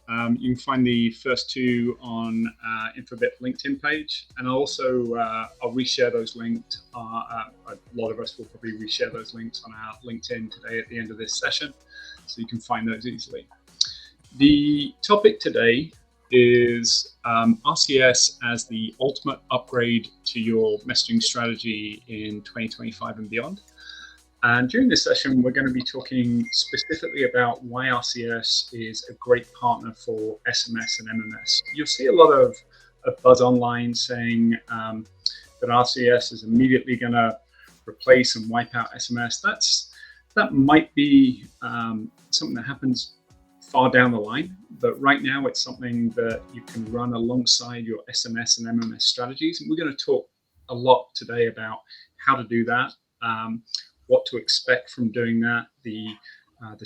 You can find the first two on Infobip LinkedIn page, and also I'll reshare those links. A lot of us will probably reshare those links on our LinkedIn today at the end of this session, so you can find those easily. The topic today is RCS as the ultimate upgrade to your messaging strategy in 2025 and beyond. And during this session, we're going to be talking specifically about why RCS is a great partner for SMS and MMS. You'll see a lot of buzz online saying that RCS is immediately going to replace and wipe out SMS. That might be something that happens far down the line, but right now it's something that you can run alongside your SMS and MMS strategies. And we're going to talk a lot today about how to do that, what to expect from doing that, the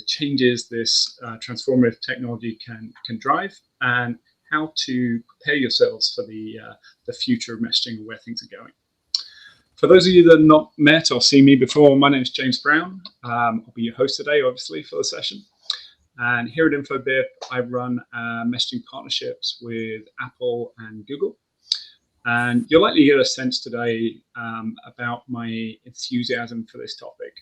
changes this transformative technology can drive, and how to prepare yourselves for the future of messaging and where things are going. For those of you that have not met or seen me before, my name is James Brown. I'll be your host today, obviously, for the session. And here at Infobip, I run messaging partnerships with Apple and Google. And you'll likely get a sense today about my enthusiasm for this topic.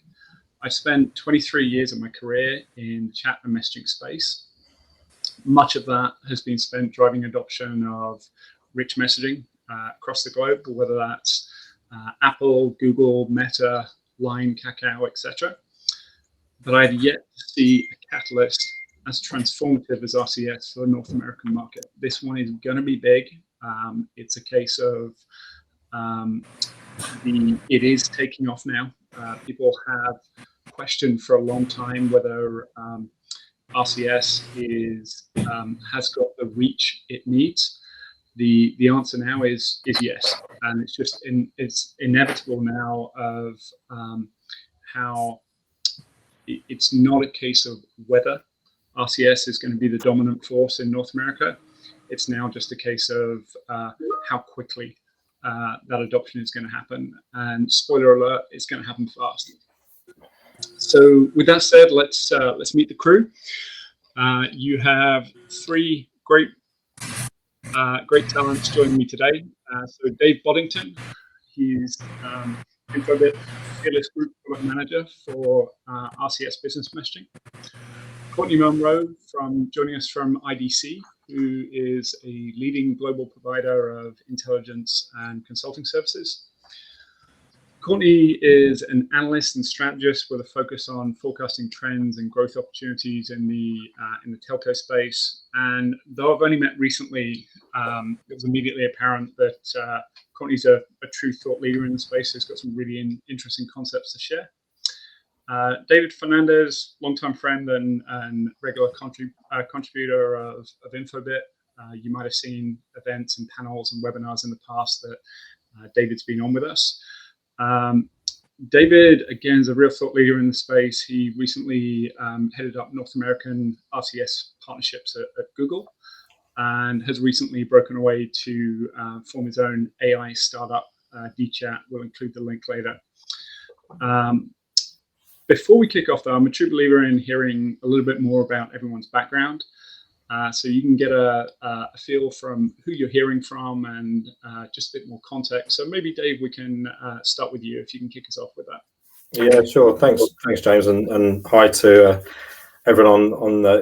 I've spent 23 years of my career in chat and messaging space. Much of that has been spent driving adoption of rich messaging across the globe, whether that's Apple, Google, Meta, Line, Kakao, etc. But I've yet to see a catalyst as transformative as RCS for the North American market. This one is going to be big. It's a case of it is taking off now. People have questioned for a long time whether RCS has got the reach it needs. The answer now is yes, and it's inevitable now of how it's not a case of whether RCS is going to be the dominant force in North America. It's now just a case of how quickly that adoption is going to happen. And spoiler alert, it's going to happen fast. So with that said, let's meet the crew. You have three great talents joining me today. So Dave Boddington, he's Infobip Fearless Group Product Manager for RCS Business Messaging. Courtney Monroe joining us from IDC, who is a leading global provider of intelligence and consulting services. Courtney is an analyst and strategist with a focus on forecasting trends and growth opportunities in the telco space. And though I've only met recently, it was immediately apparent that Courtney's a true thought leader in the space. Who's got some really interesting concepts to share. David Fernandez, longtime friend and regular contributor of Infobip. You might have seen events and panels and webinars in the past that David's been on with us. David, again, is a real thought leader in the space. He recently headed up North American RCS partnerships at Google and has recently broken away to form his own AI startup, DChat. We'll include the link later. Before we kick off, though, I'm a true believer in hearing a little bit more about everyone's background, so you can get a feel from who you're hearing from and just a bit more context. So maybe, Dave, we can start with you if you can kick us off with that. Yeah, sure. Thanks, James, and hi to everyone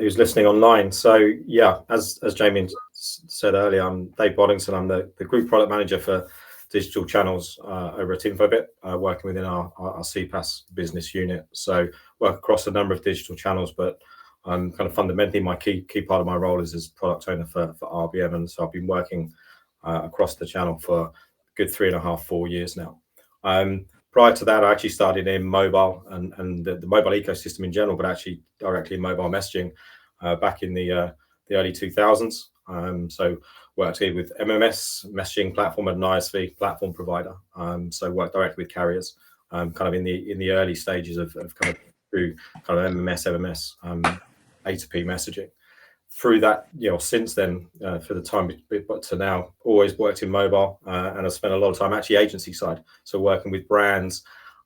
who's listening online. So yeah, as Jamie said earlier, I'm Dave Boddington. I'm the Group Product Manager for digital channels over at Infobip, working within our CPaaS business unit. So work across a number of digital channels, but I'm kind of fundamentally my key part of my role is as product owner for RBM, and so I've been working across the channel for a good 3.5-4 years now. Prior to that, I actually started in mobile and the mobile ecosystem in general, but actually directly in mobile messaging back in the early 2000s. So worked here with MMS messaging platform at an ISV platform provider. So worked directly with carriers, kind of in the early stages of kind of through kind of MMS, MMS, A2P messaging. Through that, since then, for the time, but to now, always worked in mobile, and I've spent a lot of time actually agency side, so working with brands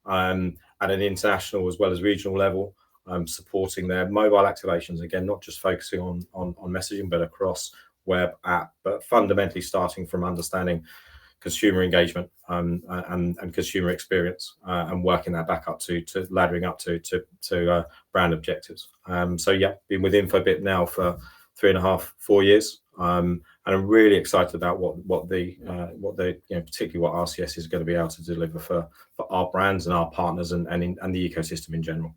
at an international as well as regional level, supporting their mobile activations. Again, not just focusing on messaging, but across web, app, but fundamentally starting from understanding consumer engagement and consumer experience, and working that back up to laddering up to brand objectives. So yeah, been with Infobip now for 3.5, 4 years, and I'm really excited about what the particularly what RCS is going to be able to deliver for our brands and our partners and the ecosystem in general.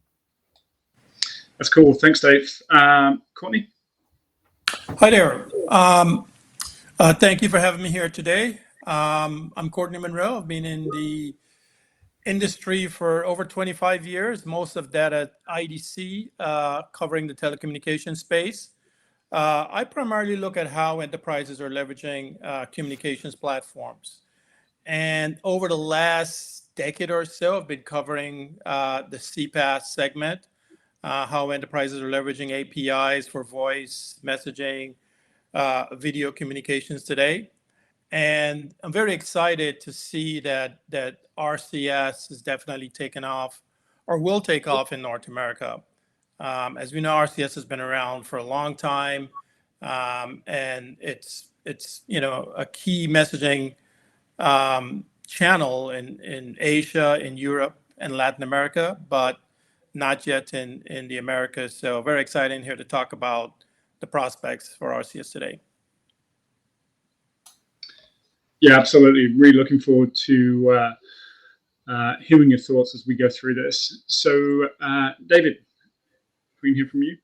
That's cool. Thanks, Dave. Courtney. Hi there. Thank you for having me here today. I'm Courtney Monroe. I've been in the industry for over 25 years, most of that at IDC, covering the telecommunications space. I primarily look at how enterprises are leveraging communications platforms. And over the last decade or so, I've been covering the CPaaS segment, how enterprises are leveraging APIs for voice, messaging, video communications today. And I'm very excited to see that RCS has definitely taken off, or will take off in North America. As we know, RCS has been around for a long time, and it's a key messaging channel in Asia, in Europe, and Latin America, but not yet in the Americas. So very exciting here to talk about the prospects for RCS today. Yeah, absolutely. Really looking forward to hearing your thoughts as we go through this. So, David, can we hear from you?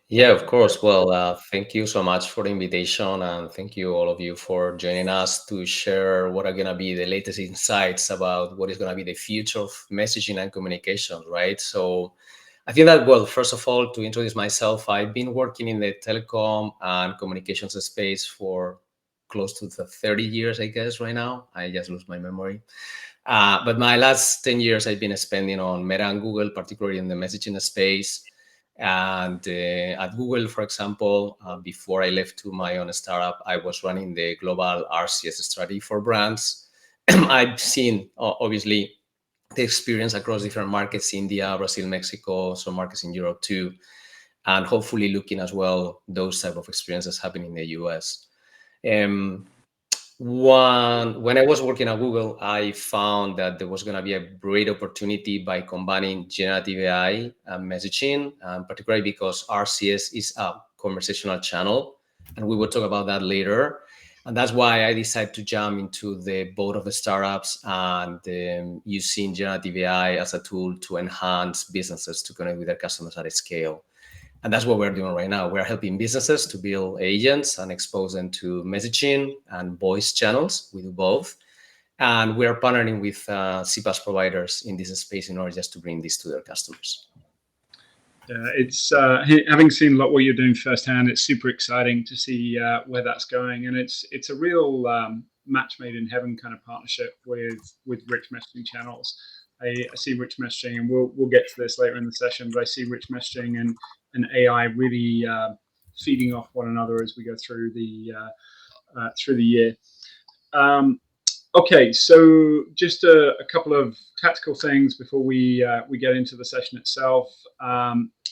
Yeah, of course. Well, thank you so much for the invitation, and thank you all of you for joining us to share what are going to be the latest insights about what is going to be the future of messaging and communications, right? So I think that, well, first of all, to introduce myself, I've been working in the telecom and communications space for close to 30 years, I guess, right now. I just lose my memory. But my last 10 years, I've been spending on Meta and Google, particularly in the messaging space. And at Google, for example, before I left to my own startup, I was running the global RCS strategy for brands. I've seen, obviously, the experience across different markets, India, Brazil, Mexico, some markets in Europe too, and hopefully looking as well those type of experiences happening in the US. When I was working at Google, I found that there was going to be a great opportunity by combining generative AI and messaging, particularly because RCS is a conversational channel, and we will talk about that later. And that's why I decided to jump into the boat of the startups and using generative AI as a tool to enhance businesses to connect with their customers at a scale. And that's what we're doing right now. We're helping businesses to build agents and expose them to messaging and voice channels. We do both. And we are partnering with CPaaS providers in this space in order just to bring this to their customers. It's having seen a lot what you're doing firsthand, it's super exciting to see where that's going. And it's a real match made in heaven kind of partnership with rich messaging channels. I see rich messaging, and we'll get to this later in the session, but I see rich messaging and AI really feeding off one another as we go through the year. Okay, so just a couple of tactical things before we get into the session itself.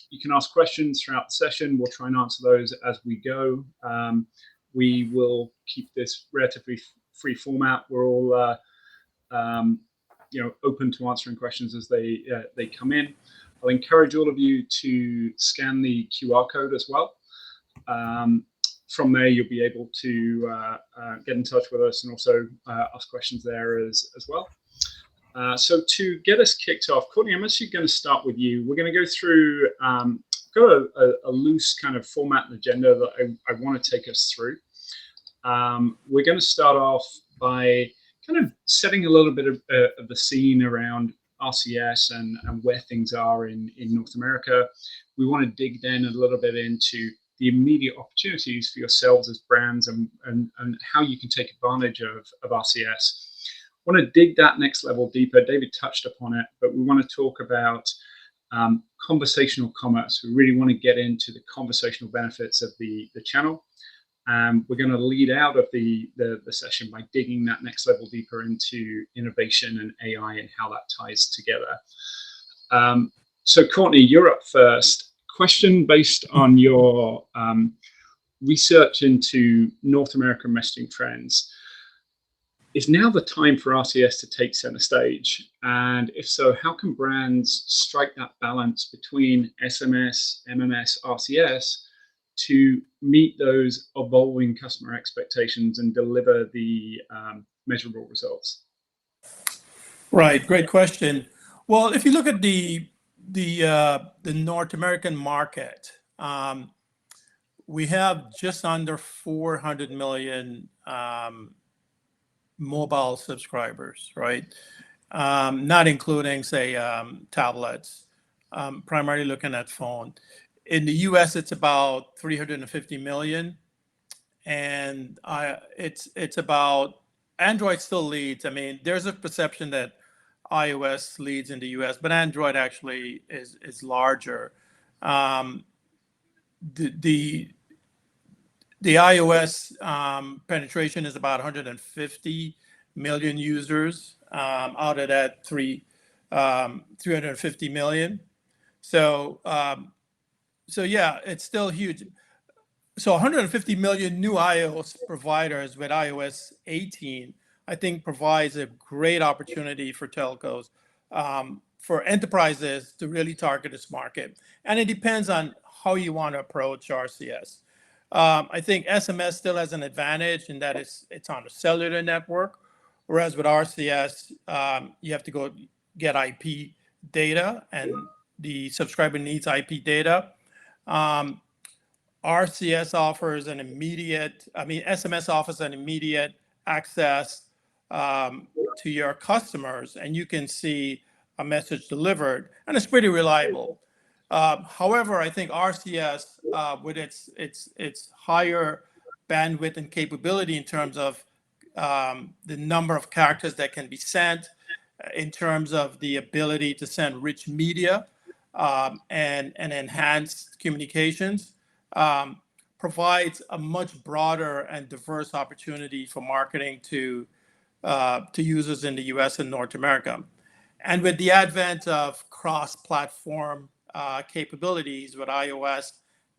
You can ask questions throughout the session. We'll try and answer those as we go. We will keep this relatively free format. We're all open to answering questions as they come in. I'll encourage all of you to scan the QR code as well. From there, you'll be able to get in touch with us and also ask questions there as well. So to get us kicked off, Courtney, I'm actually going to start with you. We're going to go through, got a loose kind of format and agenda that I want to take us through. We're going to start off by kind of setting a little bit of the scene around RCS and where things are in North America. We want to dig then a little bit into the immediate opportunities for yourselves as brands and how you can take advantage of RCS. I want to dig that next level deeper. David touched upon it, but we want to talk about conversational commerce. We really want to get into the conversational benefits of the channel. We're going to lead out of the session by digging that next level deeper into innovation and AI and how that ties together. So Courtney, you're up first. Question based on your research into North American messaging trends. Is now the time for RCS to take center stage? And if so, how can brands strike that balance between SMS, MMS, RCS to meet those evolving customer expectations and deliver the measurable results? Right, great question. Well, if you look at the North American market, we have just under 400 million mobile subscribers, right? Not including, say, tablets, primarily looking at phone. In the US, it's about 350 million. And it's about, Android still leads. I mean, there's a perception that iOS leads in the US, but Android actually is larger. The iOS penetration is about 150 million users out of that 350 million. So yeah, it's still huge. So 150 million new iOS providers with iOS 18, I think provides a great opportunity for telcos, for enterprises to really target this market. And it depends on how you want to approach RCS. I think SMS still has an advantage in that it's on a cellular network, whereas with RCS, you have to go get IP data, and the subscriber needs IP data. RCS offers an immediate, SMS offers an immediate access to your customers, and you can see a message delivered, and it's pretty reliable. However, I think RCS, with its higher bandwidth and capability in terms of the number of characters that can be sent, in terms of the ability to send rich media and enhance communications, provides a much broader and diverse opportunity for marketing to users in the US and North America. And with the advent of cross-platform capabilities with iOS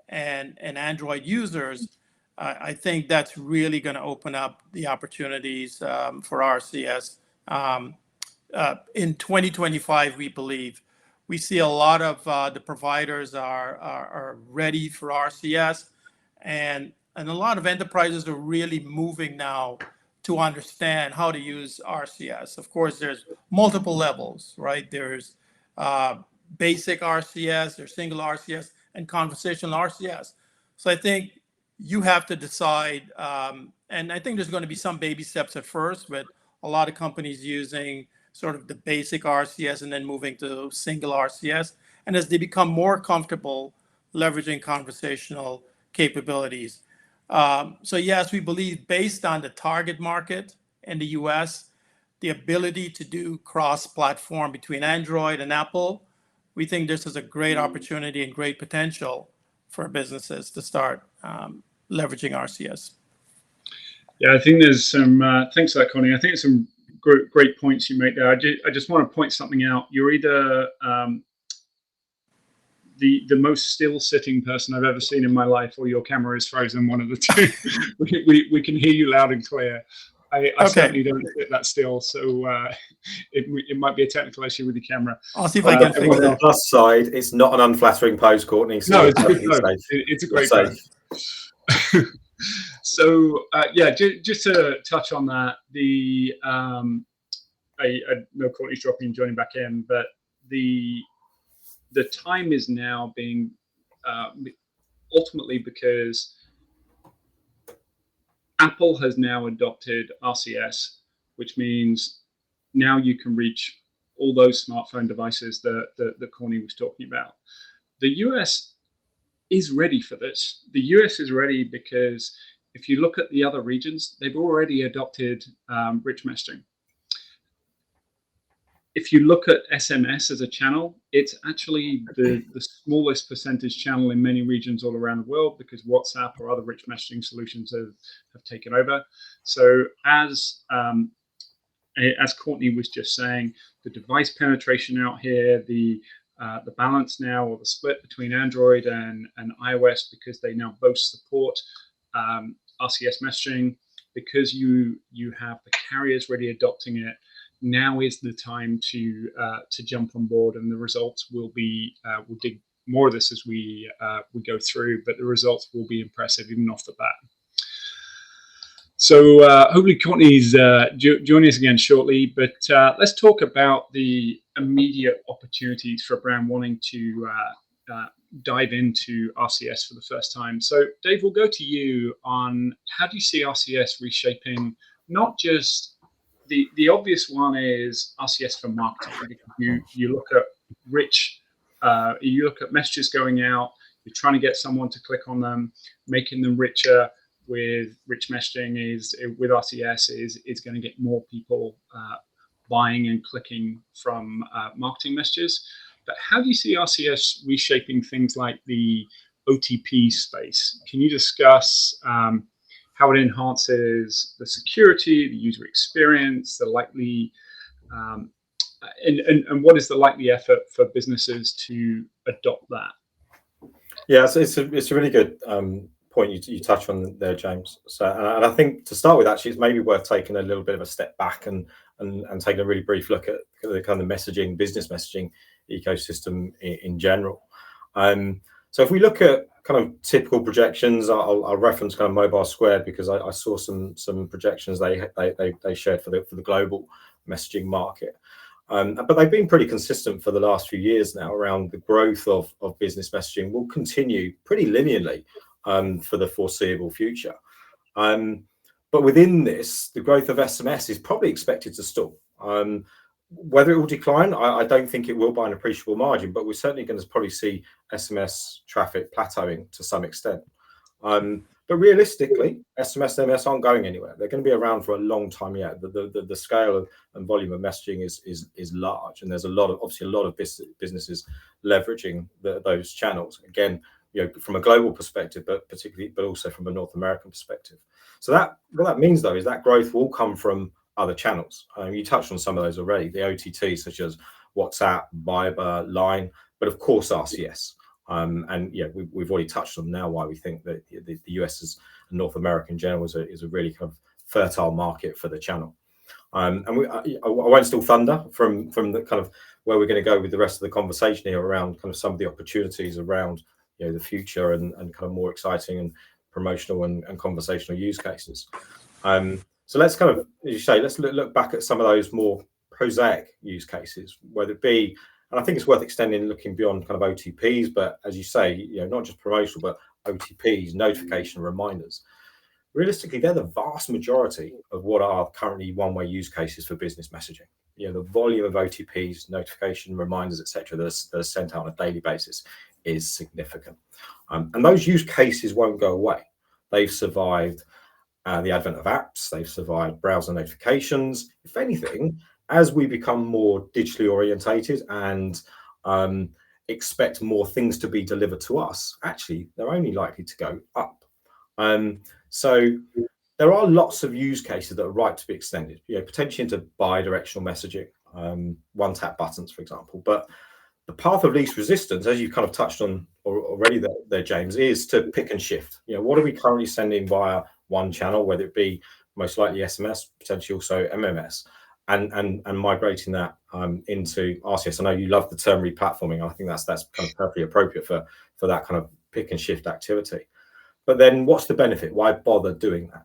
and Android users, I think that's really going to open up the opportunities for RCS. In 2025, we believe. We see a lot of the providers are ready for RCS, and a lot of enterprises are really moving now to understand how to use RCS. Of course, there's multiple levels, right? There's basic RCS, there's single RCS, and conversational RCS. So I think you have to decide, and I think there's going to be some baby steps at first, with a lot of companies using sort of the basic RCS and then moving to single RCS. And as they become more comfortable leveraging conversational capabilities. So yes, we believe based on the target market in the US, the ability to do cross-platform between Android and Apple, we think this is a great opportunity and great potential for businesses to start leveraging RCS. Yeah, I think there's some, thanks for that, Connie. I think there's some great points you make there. I just want to point something out. You're either the most still sitting person I've ever seen in my life, or your camera is frozen, one of the two. we can hear you loud and clear. I certainly don't sit that still, so it might be a technical issue with the camera. I'll see if I can fix that. On the plus side, it's not an unflattering pose, Courtney. So no, it's a good pose. It's a great pose. So yeah, just to touch on that, I know Courtney's dropping and joining back in, but the time is now being ultimately because Apple has now adopted RCS, which means now you can reach all those smartphone devices that Courtney was talking about. The US is ready for this. The US is ready because if you look at the other regions, they've already adopted rich messaging. If you look at SMS as a channel, it's actually the smallest percentage channel in many regions all around the world, because WhatsApp or other rich messaging solutions have taken over. So as Courtney was just saying, the device penetration out here, the the balance now, or the split between Android and iOS, because they now both support RCS messaging, because you have the carriers really adopting it. Now is the time to jump on board, and the results will be. We'll dig more of this as we go through, but the results will be impressive even off the bat. So hopefully Courtney's joining us again shortly, but let's talk about the immediate opportunities for a brand wanting to dive into RCS for the first time. So Dave, we'll go to you on how do you see RCS reshaping, not just the obvious one is RCS for marketing, because you look at you look at messages going out, you're trying to get someone to click on them, making them richer with rich messaging with RCS is going to get more people buying and clicking from marketing messages. But how do you see RCS reshaping things like the OTP space? Can you discuss how it enhances the security, the user experience, the likely, and what is the likely effort for businesses to adopt that? Yeah, so it's a really good point you touch on there, James. So, and I think to start with, actually, it's maybe worth taking a little bit of a step back and taking a really brief look at the kind of messaging, business messaging ecosystem in general. So if we look at kind of typical projections, I'll reference kind of Mobile Squared because I saw some projections they shared for the global messaging market. But they've been pretty consistent for the last few years now around the growth of business messaging will continue pretty linearly for the foreseeable future. But within this, the growth of SMS is probably expected to stall. Whether it will decline, I don't think it will by an appreciable margin, but we're certainly going to probably see SMS traffic plateauing to some extent. But realistically, SMS and MMS aren't going anywhere. They're going to be around for a long time yet. The scale and volume of messaging is large, and there's obviously a lot of businesses leveraging those channels. Again, from a global perspective, but also from a North American perspective. So what that means though is that growth will come from other channels. You touched on some of those already, the OTTs such as WhatsApp, Viber, Line, but of course RCS. And we've already touched on now why we think that the US and North America in general is a really kind of fertile market for the channel. And I won't steal thunder from the kind of where we're going to go with the rest of the conversation here around kind of some of the opportunities around the future and kind of more exciting and promotional and conversational use cases. So let's kind of, as you say, let's look back at some of those more prosaic use cases, whether it be, and I think it's worth extending, looking beyond kind of OTPs, but as you say, not just promotional, but OTPs, notification reminders. Realistically, they're the vast majority of what are currently one-way use cases for business messaging. The volume of OTPs, notification reminders, etc., that are sent out on a daily basis is significant. And those use cases won't go away. They've survived the advent of apps, they've survived browser notifications. If anything, as we become more digitally orientated and expect more things to be delivered to us, actually, they're only likely to go up. So there are lots of use cases that are ripe to be extended, potentially into bi-directional messaging, one-tap buttons, for example. But the path of least resistance, as you've kind of touched on already there, James, is to pick and shift. What are we currently sending via one channel, whether it be most likely SMS, potentially also MMS, and migrating that into RCS. I know you love the term replatforming. I think that's kind of perfectly appropriate for that kind of pick and shift activity. But then what's the benefit? Why bother doing that?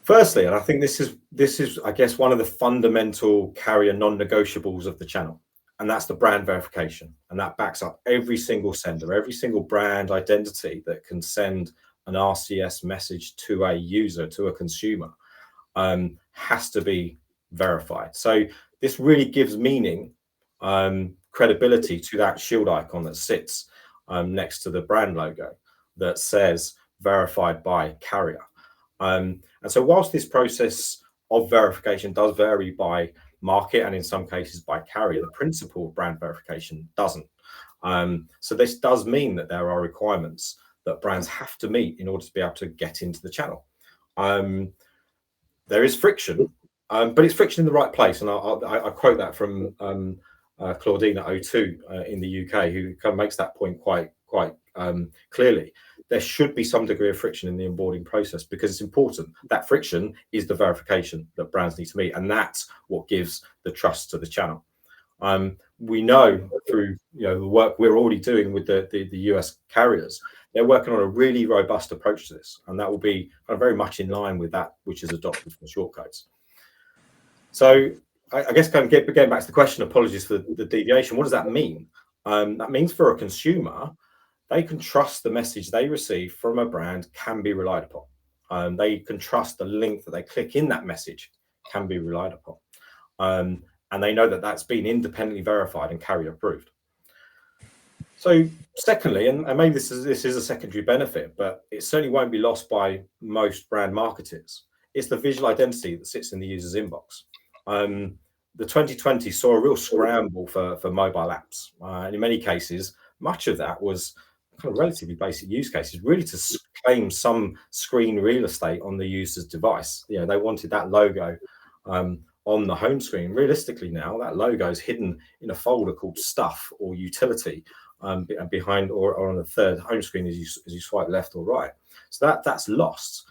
Firstly, and I think this is, I guess, one of the fundamental carrier non-negotiables of the channel. And that's the brand verification. And that backs up every single sender, every single brand identity that can send an RCS message to a user, to a consumer, has to be verified. So this really gives meaning, credibility to that shield icon that sits next to the brand logo that says verified by carrier. And so whilst this process of verification does vary by market and in some cases by carrier, the principle of brand verification doesn't. So this does mean that there are requirements that brands have to meet in order to be able to get into the channel. There is friction, but it's friction in the right place. And I quote that from Claudine at O2 in the UK, who kind of makes that point quite clearly. There should be some degree of friction in the onboarding process, because it's important. That friction is the verification that brands need to meet, and that's what gives the trust to the channel. We know through the work we're already doing with the US carriers, they're working on a really robust approach to this, and that will be very much in line with that which is adopted for short codes. So I guess kind of getting back to the question, apologies for the deviation. What does that mean? That means for a consumer, they can trust the message they receive from a brand can be relied upon. They can trust the link that they click in that message can be relied upon. And they know that that's been independently verified and carrier approved. So secondly, and maybe this is a secondary benefit, but it certainly won't be lost by most brand marketers, it's the visual identity that sits in the user's inbox. The 2020 saw a real scramble for mobile apps. And in many cases, much of that was kind of relatively basic use cases, really to claim some screen real estate on the user's device. They wanted that logo on the home screen. Realistically now, that logo is hidden in a folder called Stuff or Utility behind or on the third home screen as you swipe left or right. So that's lost.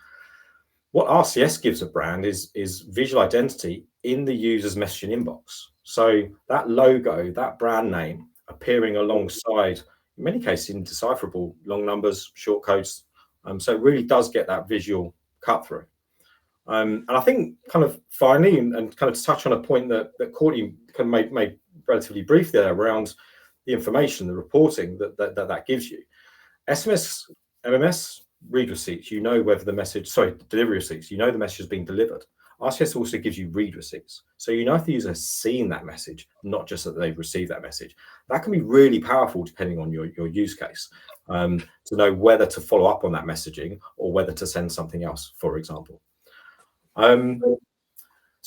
What RCS gives a brand is visual identity in the user's messaging inbox. So that logo, that brand name appearing alongside, in many cases, indecipherable long numbers, short codes. So it really does get that visual cut through. And I think kind of finally, and kind of to touch on a point that Courtney kind of made relatively brief there around the information, the reporting that gives you. SMS, MMS, read receipts, whether the message, delivery receipts, the message has been delivered. RCS also gives you read receipts. So if the user has seen that message, not just that they've received that message. That can be really powerful depending on your use case, to know whether to follow up on that messaging or whether to send something else, for example. So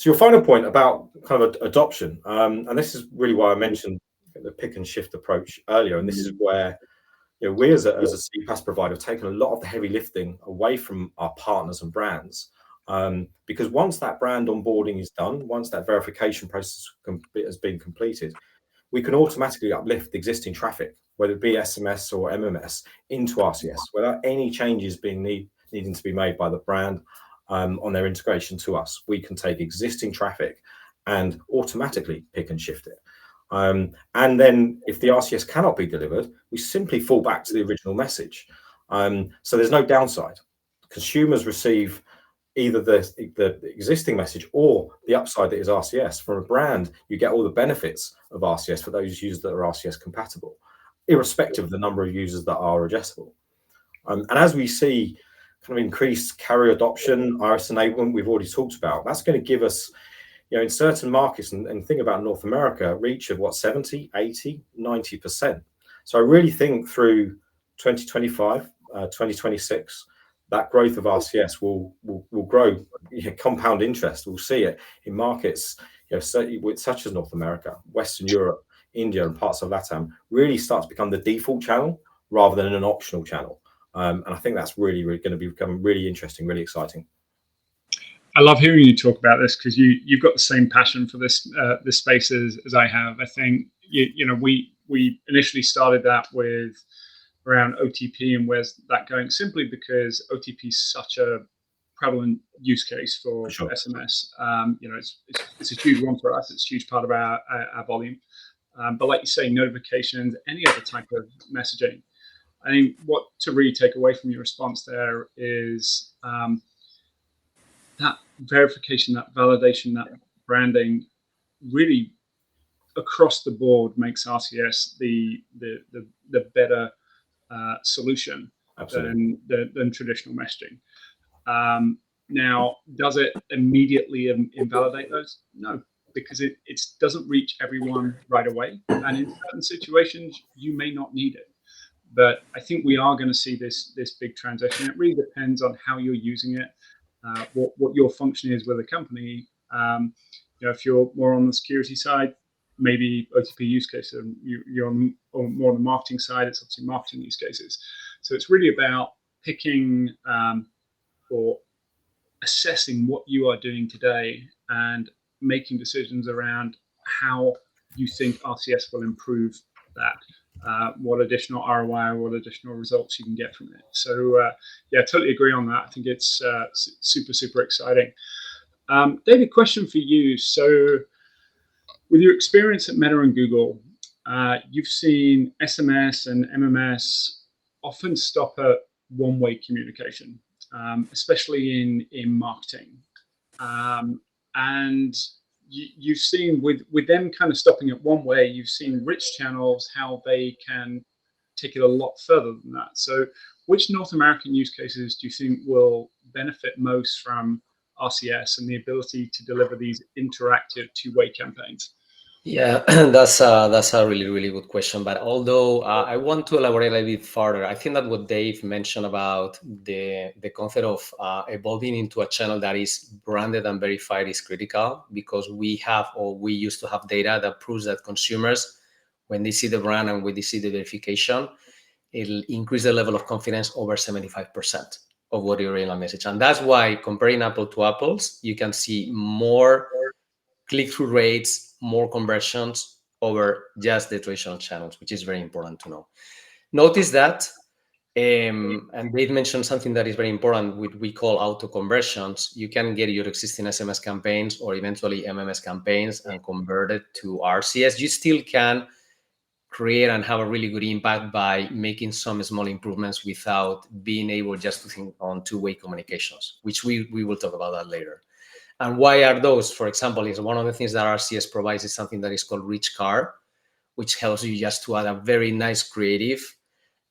your final point about kind of adoption, and this is really why I mentioned the pick and shift approach earlier, and this is where we as a CPaaS provider have taken a lot of the heavy lifting away from our partners and brands, because once that brand onboarding is done, once that verification process has been completed, we can automatically uplift existing traffic, whether it be SMS or MMS, into RCS without any changes needing to be made by the brand on their integration to us. We can take existing traffic and automatically pick and shift it. And then if the RCS cannot be delivered, we simply fall back to the original message. So there's no downside. Consumers receive either the existing message or the upside that is RCS. From a brand, you get all the benefits of RCS for those users that are RCS compatible, irrespective of the number of users that are addressable. And as we see kind of increased carrier adoption, iris enablement, we've already talked about, that's going to give us, in certain markets, and think about North America, reach of 70, 80, 90%. So I really think through 2025, 2026, that growth of RCS will grow, compound interest. We'll see it in markets, such as North America, Western Europe, India, and parts of LATAM, really start to become the default channel rather than an optional channel. And I think that's really going to become really interesting, really exciting. I love hearing you talk about this, because you've got the same passion for this space as I have. I think we initially started that with around OTP and where's that going, simply because OTP is such a prevalent use case for sure. SMS. It's a huge one for us. It's a huge part of our volume. But like you say, notifications, any other type of messaging. I think what to really take away from your response there is that verification, that validation, that branding, really across the board makes RCS the better solution than traditional messaging. Now, does it immediately invalidate those? No, because it doesn't reach everyone right away, and in certain situations you may not need it. But I think we are going to see this big transition. It really depends on how you're using it, what your function is with a company. If you're more on the security side, maybe OTP use case, and you're more on the marketing side, it's obviously marketing use cases. So it's really about picking or assessing what you are doing today and making decisions around how you think RCS will improve that? What additional ROI, what additional results you can get from it? So yeah, totally agree on that. I think it's super exciting. David, question for you. So with your experience at Meta and Google, you've seen SMS and MMS often stop at one-way communication, especially in marketing. And you've seen with them kind of stopping at one way, you've seen rich channels, how they can take it a lot further than that. So which North American use cases do you think will benefit most from RCS and the ability to deliver these interactive two-way campaigns? Yeah, that's a really good question. But although I want to elaborate a little bit further, I think that what Dave mentioned about the concept of evolving into a channel that is branded and verified is critical, because we used to have data that proves that consumers, when they see the brand and when they see the verification, it'll increase the level of confidence over 75% of what you're in a message. And that's why, comparing apple to apples, you can see more click-through rates, more conversions over just the traditional channels, which is very important to know. Notice that, and Dave mentioned something that is very important, which we call auto conversions. You can get your existing SMS campaigns or eventually MMS campaigns and convert it to RCS. You still can create and have a really good impact by making some small improvements without being able just to think on two-way communications, which we will talk about that later. And why are those? For example, is one of the things that RCS provides is something that is called rich card, which helps you just to add a very nice creative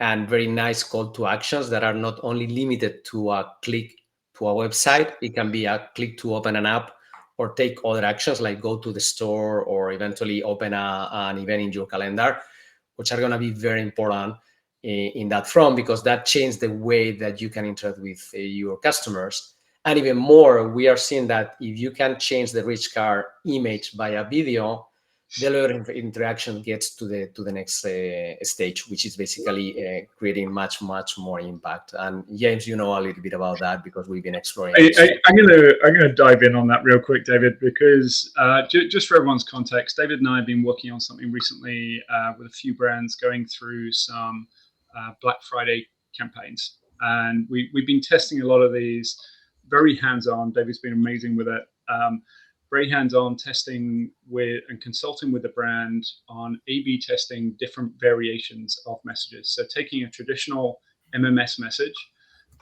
and very nice call to actions that are not only limited to a click to a website. It can be a click to open an app or take other actions like go to the store or eventually open an event in your calendar, which are going to be very important in that front, because that changes the way that you can interact with your customers. And even more, we are seeing that if you can change the rich card image by a video, the level of interaction gets to the next stage, which is basically creating much more impact. And James, you know a little bit about that because we've been exploring. I'm gonna dive in on that real quick, David, because just for everyone's context, David and I have been working on something recently with a few brands going through some Black Friday campaigns, and we've been testing a lot of these. Very hands-on. David's been amazing with it. Very hands-on testing with and consulting with the brand on A/B testing different variations of messages. So taking a traditional MMS message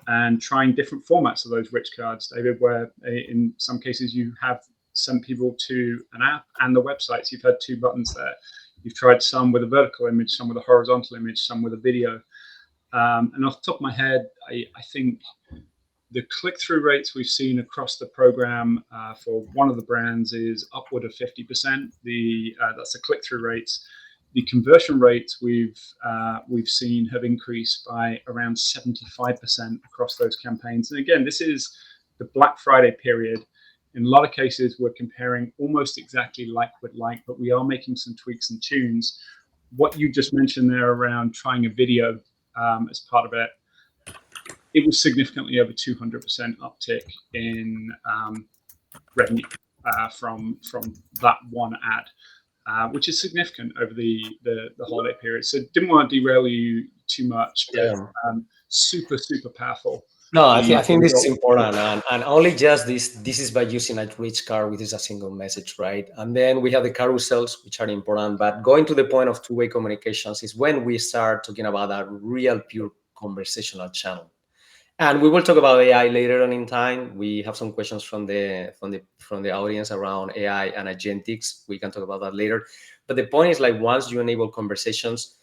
and trying different formats of those rich cards, David, where in some cases you have sent people to an app and the websites. You've had two buttons there. You've tried some with a vertical image, some with a horizontal image, some with a video. And off the top of my head, I think the click-through rates we've seen across the program for one of the brands is upward of 50%. That's the click-through rates. The conversion rates we've seen have increased by around 75% across those campaigns. And again, this is the Black Friday period. In a lot of cases, we're comparing almost exactly like with like, but we are making some tweaks and tunes. What you just mentioned there around trying a video as part of it, it was significantly over 200% uptick in revenue from that one ad, which is significant over the holiday period. So didn't want to derail you too much, but super powerful. No, I think this is important, and only just this is by using a rich card, which is a single message, right? And then we have the carousels, which are important. But going to the point of two-way communications is when we start talking about a real pure conversational channel. And we will talk about AI later on in time. We have some questions from the audience around AI and agentics. We can talk about that later. But the point is, like, once you enable conversations,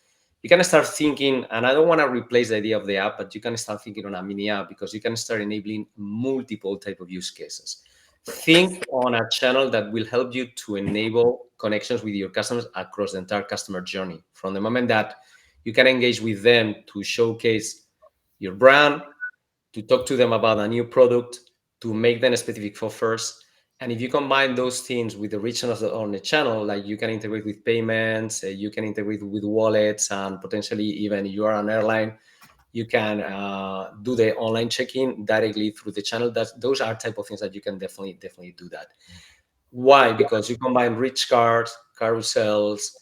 you can start thinking, and I don't want to replace the idea of the app, but you can start thinking on a mini app, because you can start enabling multiple type of use cases. Think on a channel that will help you to enable connections with your customers across the entire customer journey. From the moment that you can engage with them to showcase your brand, to talk to them about a new product, to make them specific offers. And if you combine those things with the richness on the channel, like you can integrate with payments, you can integrate with wallets, and potentially even if you are an airline, you can do the online check-in directly through the channel. Those are type of things that you can definitely do that. Why? Because you combine rich cards, carousels,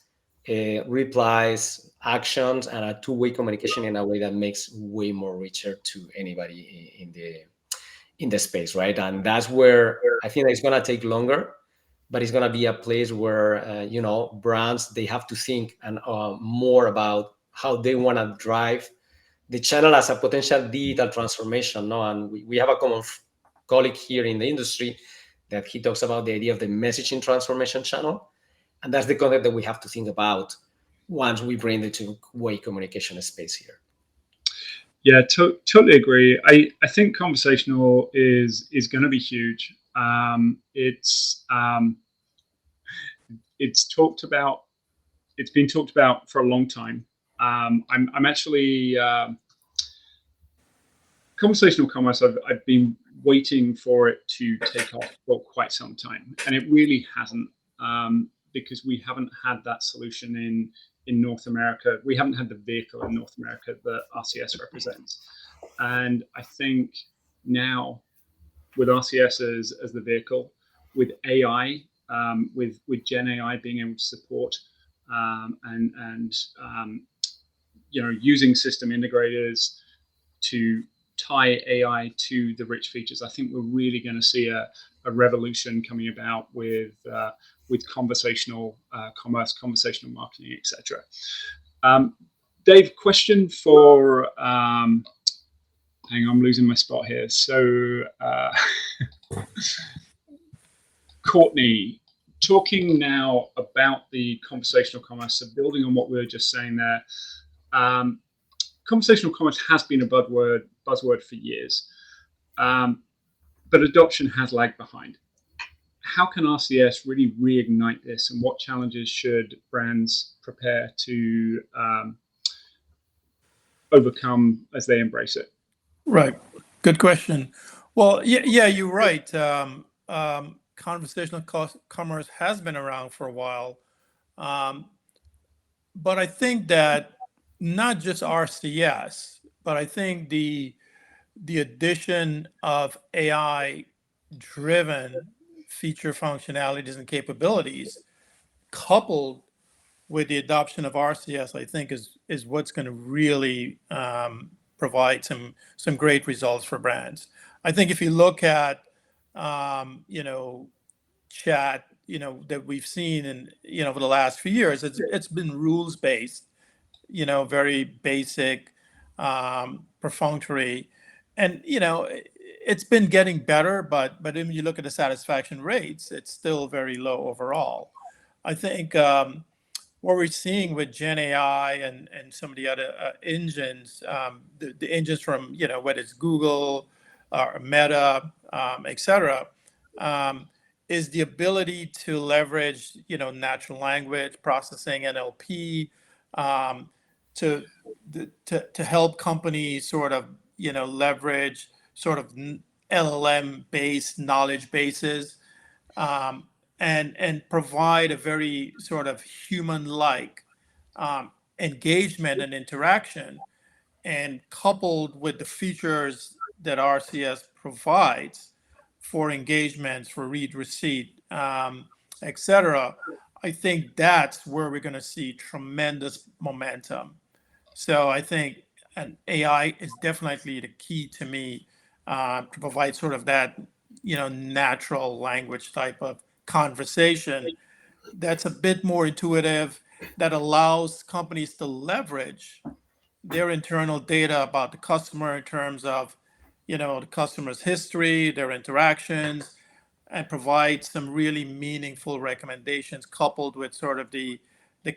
replies, actions, and a two-way communication in a way that makes way more richer to anybody in the space, right? And that's where I think it's gonna take longer, but it's gonna be a place where brands, they have to think and more about how they want to drive the channel as a potential digital transformation. No, and we have a common colleague here in the industry that he talks about the idea of the messaging transformation channel, and that's the concept that we have to think about once we bring the two-way communication space here. Yeah, totally agree. I think conversational is going to be huge. It's talked about. It's been talked about for a long time. I'm actually conversational commerce. I've been waiting for it to take off for quite some time, and it really hasn't, because we haven't had that solution in North America. We haven't had the vehicle in North America that RCS represents. And I think now, with RCS as the vehicle, with AI, with Gen AI being able to support, and using system integrators to tie AI to the rich features, I think we're really going to see a revolution coming about with conversational commerce, conversational marketing, etc. Dave, question for hang on, I'm losing my spot here. So Courtney, talking now about the conversational commerce, so building on what we were just saying there, conversational commerce has been a buzzword for years, but adoption has lagged behind. How can RCS really reignite this, and what challenges should brands prepare to overcome as they embrace it? Right. Good question. Well, yeah, you're right. Conversational commerce has been around for a while. But I think that not just RCS, but I think the addition of AI-driven feature functionalities and capabilities, coupled with the adoption of RCS, I think is what's going to really provide some great results for brands. I think if you look at chat, that we've seen in over the last few years, it's been rules based, very basic, perfunctory, and it's been getting better, but when you look at the satisfaction rates, it's still very low overall. I think what we're seeing with Gen AI and some of the other engines, the engines from whether it's Google or Meta, etc., is the ability to leverage natural language processing, NLP, to help companies sort of leverage sort of LLM based knowledge bases, and provide a very sort of human-like engagement and interaction, and coupled with the features that RCS provides for engagements, for read receipt, etc. I think that's where we're going to see tremendous momentum. So I think an AI is definitely the key to me, to provide sort of that natural language type of conversation that's a bit more intuitive, that allows companies to leverage their internal data about the customer in terms of the customer's history, their interactions, and provide some really meaningful recommendations coupled with sort of the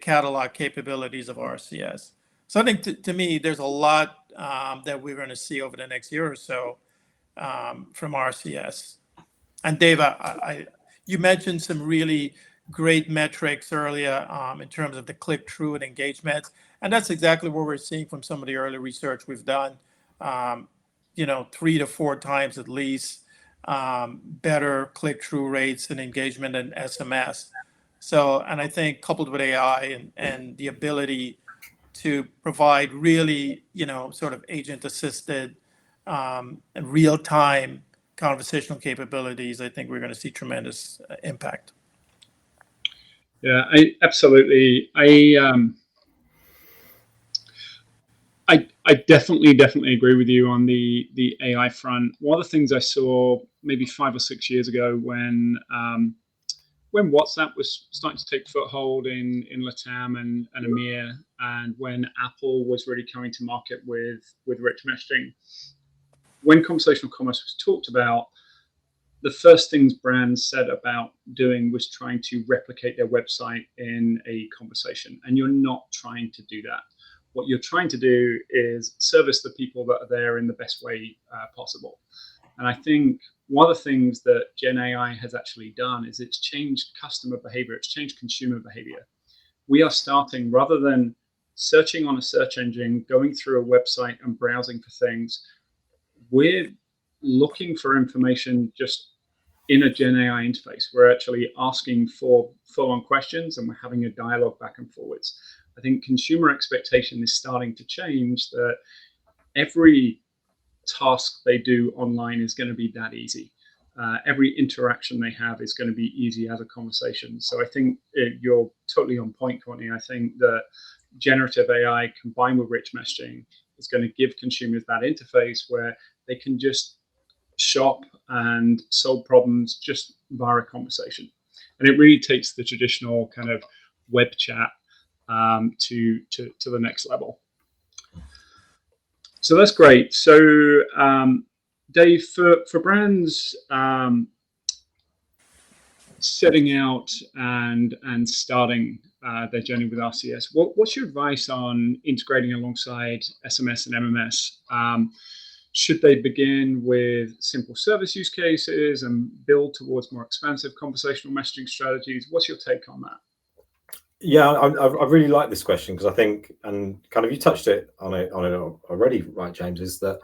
catalog capabilities of RCS. So I think to me, there's a lot that we're going to see over the next year or so from RCS. And Dave, you mentioned some really great metrics earlier in terms of the click-through and engagement. And that's exactly what we're seeing from some of the early research we've done, 3 to 4 times at least better click-through rates and engagement in SMS. So, and I think coupled with AI and the ability to provide really, sort of agent-assisted, real-time conversational capabilities, I think we're going to see tremendous impact. Yeah, absolutely. I definitely agree with you on the AI front. One of the things I saw maybe 5 or 6 years ago when WhatsApp was starting to take foothold in LATAM and EMEA, and when Apple was really coming to market with rich messaging, when conversational commerce was talked about, the first things brands said about doing was trying to replicate their website in a conversation. And you're not trying to do that. What you're trying to do is service the people that are there in the best way possible. And I think one of the things that Gen AI has actually done is it's changed customer behavior, it's changed consumer behavior. We are starting, rather than searching on a search engine, going through a website and browsing for things, we're looking for information just in a Gen AI interface. We're actually asking for full-on questions and we're having a dialogue back and forwards. I think consumer expectation is starting to change, that every task they do online is going to be that easy. Every interaction they have is going to be easy as a conversation. So I think you're totally on point, Courtney. I think that generative AI combined with rich messaging is going to give consumers that interface where they can just shop and solve problems just via a conversation. And it really takes the traditional kind of web chat to the next level. So that's great. So Dave, for brands setting out and starting their journey with RCS, what's your advice on integrating alongside SMS and MMS? Should they begin with simple service use cases and build towards more expansive conversational messaging strategies? What's your take on that? Yeah, I really like this question, because I think, and kind of you touched on it already, right, James, is that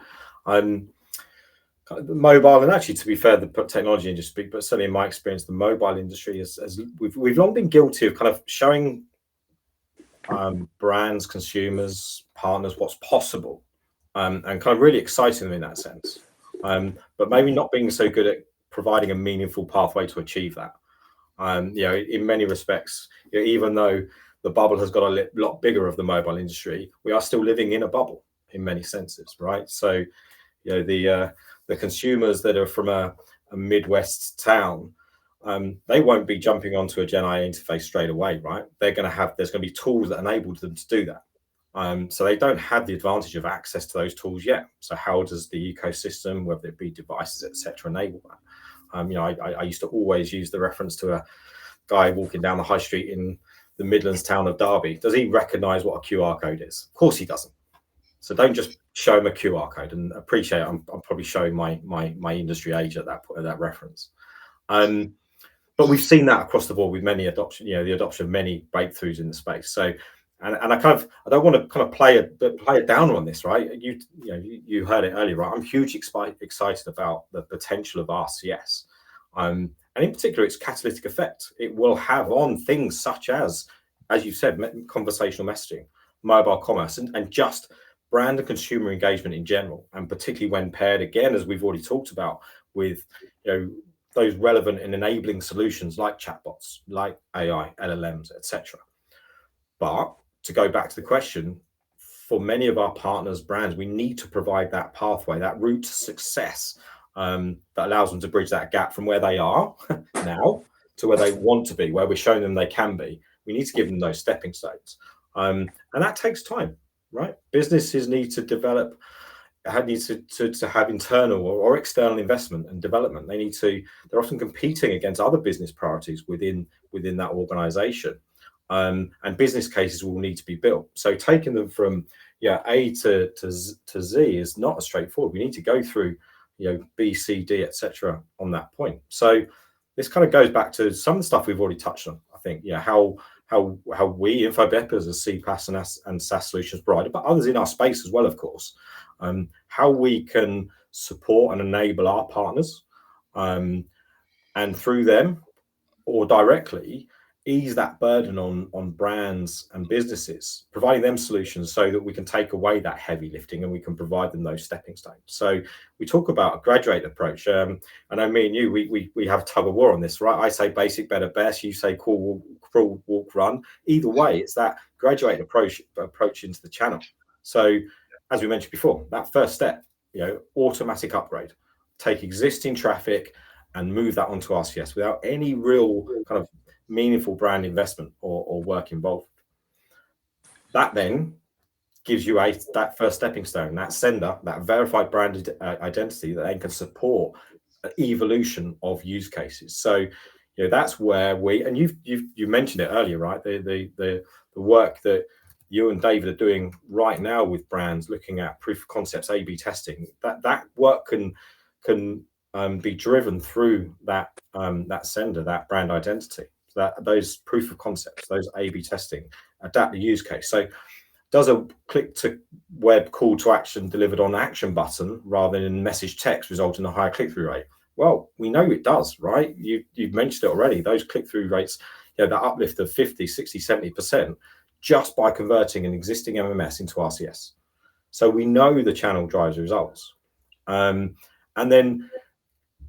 mobile, and actually, to be fair, the technology industry, but certainly in my experience, the mobile industry is we've long been guilty of kind of showing brands, consumers, partners what's possible, and kind of really exciting them in that sense, but maybe not being so good at providing a meaningful pathway to achieve that. In many respects, even though the bubble has got a lot bigger of the mobile industry, we are still living in a bubble in many senses, right? So, the consumers that are from a Midwest town, they won't be jumping onto a Gen AI interface straight away, right? There's going to be tools that enable them to do that. So they don't have the advantage of access to those tools yet. So how does the ecosystem, whether it be devices, etc., enable that? I used to always use the reference to a guy walking down the high street in the Midlands town of Derby. Does he recognize what a QR code is? Of course he doesn't. So don't just show him a QR code, and appreciate I'm probably showing my industry age at that point, at that reference. But we've seen that across the board with many adoption, the adoption of many breakthroughs in the space. So, and I don't want to kind of play it down on this, right? You heard it earlier, right? I'm hugely excited about the potential of RCS, and in particular its catalytic effect it will have on things such as you said, conversational messaging, mobile commerce, and just brand and consumer engagement in general, and particularly when paired, again, as we've already talked about, with those relevant and enabling solutions like chatbots, like AI, LLMs, etc. But to go back to the question, for many of our partners, brands, we need to provide that pathway, that route to success, that allows them to bridge that gap from where they are now to where they want to be, where we're showing them they can be. We need to give them those stepping stones, and that takes time, right? Businesses need to develop, need to have internal or external investment and development. They're often competing against other business priorities within that organization. And business cases will need to be built. So taking them from A to Z is not as straightforward. We need to go through B, C, D, etc. on that point. So this kind of goes back to some of the stuff we've already touched on. I think how we Infobip as a CPaaS and SaaS solutions provider, but others in our space as well, of course, how we can support and enable our partners, and through them or directly ease that burden on brands and businesses, providing them solutions so that we can take away that heavy lifting and we can provide them those stepping stones. So we talk about a graduate approach. I know me and you, we have a tug of war on this, right? I say basic, better, best. You say crawl, walk, run. Either way, it's that graduate approach into the channel. So as we mentioned before, that first step, automatic upgrade, take existing traffic and move that onto RCS without any real kind of meaningful brand investment or work involved. That then gives you that first stepping stone, that sender, that verified brand identity that then can support an evolution of use cases. So that's where you mentioned it earlier, right? The work that you and David are doing right now with brands, looking at proof of concepts, A/B testing, that work can be driven through that sender, that brand identity. Those proof of concepts, those A/B testing, adapt the use case. So does a click to web call to action delivered on action button rather than message text result in a higher click-through rate? Well, we know it does, right? You've mentioned it already. Those click-through rates, that uplift of 50, 60, 70% just by converting an existing MMS into RCS. So we know the channel drives results. And then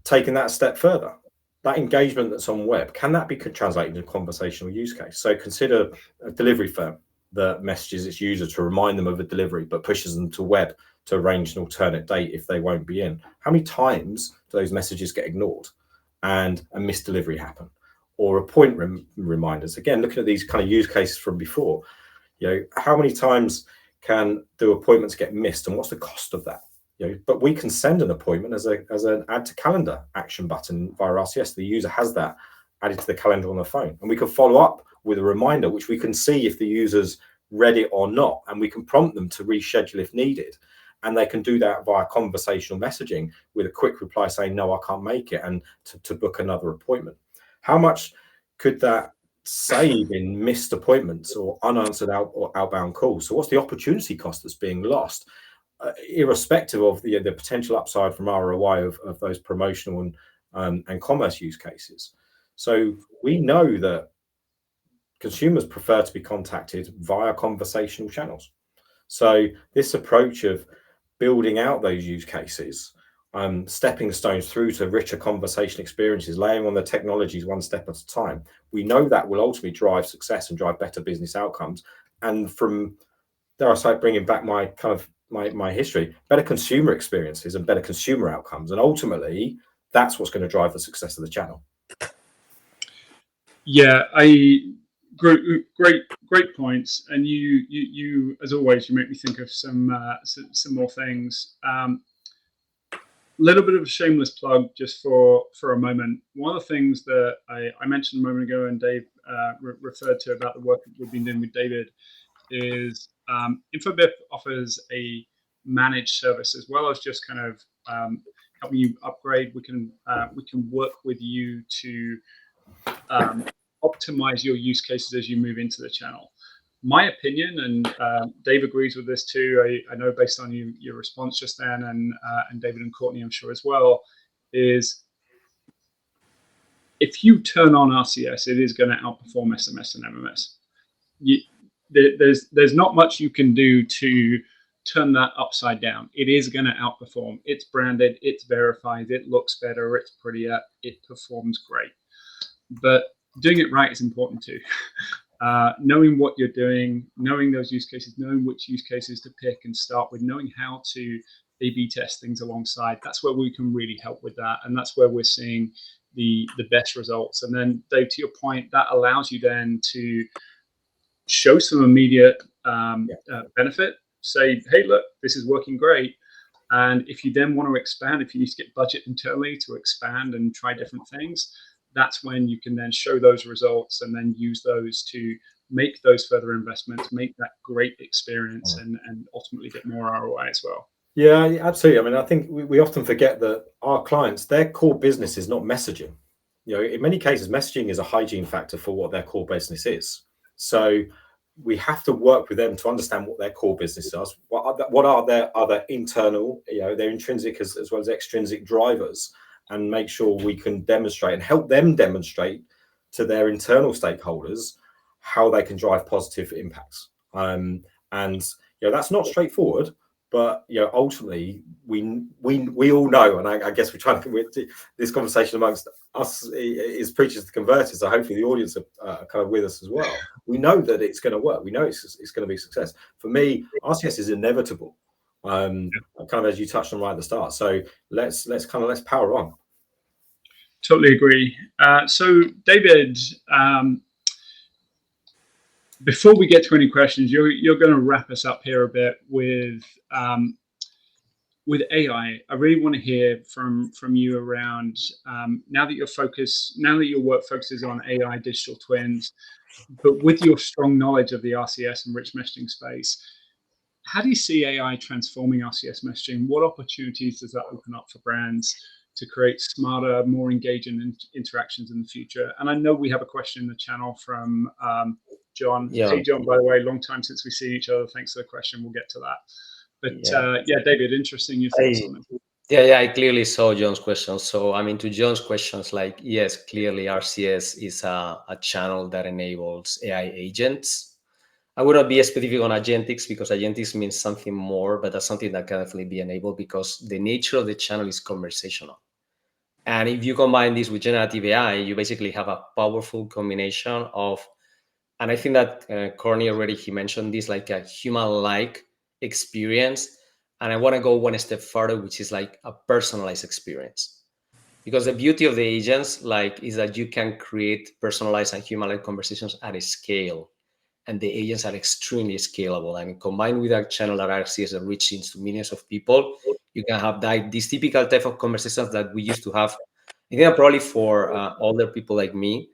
taking that a step further, that engagement that's on web, can that be translated into a conversational use case? So consider a delivery firm that messages its user to remind them of a delivery, but pushes them to web to arrange an alternate date if they won't be in. How many times do those messages get ignored and a missed delivery happen? Or appointment reminders? Again, looking at these kind of use cases from before, how many times do appointments get missed and what's the cost of that? But we can send an appointment as an add to calendar action button via RCS. The user has that added to the calendar on the phone, and we can follow up with a reminder, which we can see if the user's read it or not, and we can prompt them to reschedule if needed. And they can do that via conversational messaging with a quick reply saying, no, I can't make it, and to book another appointment. How much could that save in missed appointments or unanswered outbound calls? So what's the opportunity cost that's being lost? Irrespective of the potential upside from ROI of those promotional and commerce use cases. So we know that consumers prefer to be contacted via conversational channels. So this approach of building out those use cases, stepping stones through to richer conversation experiences, laying on the technologies one step at a time, we know that will ultimately drive success and drive better business outcomes. And from there, I start bringing back my kind of my history, better consumer experiences and better consumer outcomes. And ultimately, that's what's going to drive the success of the channel. Yeah, great points. And you as always, you make me think of some more things. Little bit of a shameless plug just for a moment. One of the things that I mentioned a moment ago and Dave referred to about the work that we've been doing with David is Infobip offers a managed service as well as just kind of helping you upgrade. We can work with you to optimize your use cases as you move into the channel. My opinion, and Dave agrees with this too, I know based on your response just then, and David and Courtney, I'm sure as well, is if you turn on RCS, it is going to outperform SMS and MMS. There's not much you can do to turn that upside down. It is going to outperform. It's branded, it's verified, it looks better, it's prettier, it performs great. But doing it right is important too. Knowing what you're doing, knowing those use cases, knowing which use cases to pick and start with, knowing how to A/B test things alongside, that's where we can really help with that. And that's where we're seeing the best results. And then, Dave, to your point, that allows you then to show some immediate benefit, say, hey, look, this is working great. And if you then want to expand, if you need to get budget internally to expand and try different things, that's when you can then show those results and then use those to make those further investments, make that great experience, and ultimately get more ROI as well. Yeah, absolutely. I mean, I think we often forget that our clients, their core business is not messaging. In many cases, messaging is a hygiene factor for what their core business is. So we have to work with them to understand what their core business is. What are their other internal, their intrinsic as well as extrinsic drivers, and make sure we can demonstrate and help them demonstrate to their internal stakeholders how they can drive positive impacts. And that's not straightforward, but ultimately we all know, and I guess we're trying to, this conversation amongst us is preachers to converters, so hopefully the audience are kind of with us as well. We know that it's going to work. We know it's going to be a success. For me, RCS is inevitable, kind of as you touched on right at the start. So let's power on. Totally agree. So David, before we get to any questions, you're going to wrap us up here a bit with AI. I really want to hear from you around now that your work focuses on AI digital twins, but with your strong knowledge of the RCS and rich messaging space, how do you see AI transforming RCS messaging? What opportunities does that open up for brands to create smarter, more engaging interactions in the future? And I know we have a question in the channel from John. Yeah. Hey, John, by the way, long time since we've seen each other. Thanks for the question. We'll get to that. But David, interesting your thoughts on it. Yeah, I clearly saw John's question. So, I mean, to John's questions, like, yes, clearly RCS is a channel that enables AI agents. I would not be specific on agentics because agentics means something more, but that's something that can definitely be enabled because the nature of the channel is conversational. And if you combine this with generative AI, you basically have a powerful combination of, and I think that Courtney already, he mentioned this, like a human-like experience. And I want to go one step further, which is like a personalized experience. Because the beauty of the agents is that you can create personalized and human-like conversations at a scale. And the agents are extremely scalable. And combined with a channel that RCS that reaches into millions of people, you can have these typical type of conversations that we used to have. I think probably for older people like me,